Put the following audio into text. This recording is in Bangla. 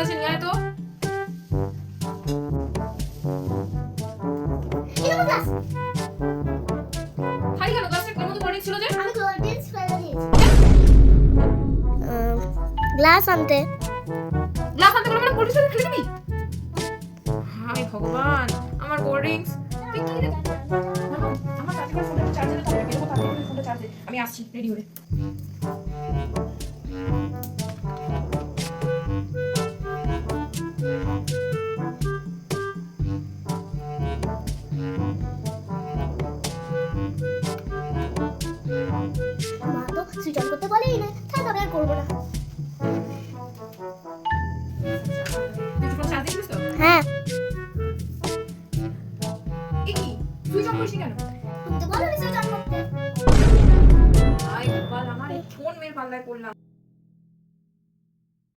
আছে নিয়ে আয় তো। খালি কেন গ্লাসের এর মধ্যে কোল্ড ছিল যে? আমি কোল্ড ড্রিঙ্কস ফেলে দিয়েছি। গ্লাস আনতে গ্লাস আনতে বলে মানে কোল্ড ড্রিঙ্কস খেলে দিবি? হায় ভগবান, আমার কোল্ড ড্রিঙ্কস তুই কি রে? আমার কাছে ফোনটা চার্জে দাও, আমি বেরোবো তাড়াতাড়ি ফোনটা চার্জে। আমি আসছি রেডি হয়ে। মা তো সুইচ অন করতে বলেই না, তাহলে আর করবো না। তুই ফোন চার্জে দিবি তো? হ্যাঁ, এ কি সুইচ অফ করিস কেন? তুমি তো বলো সুইচ অন করতে। আয় বাবা, আমার এই ফোন মেয়ের পাল্লায় পড়লাম।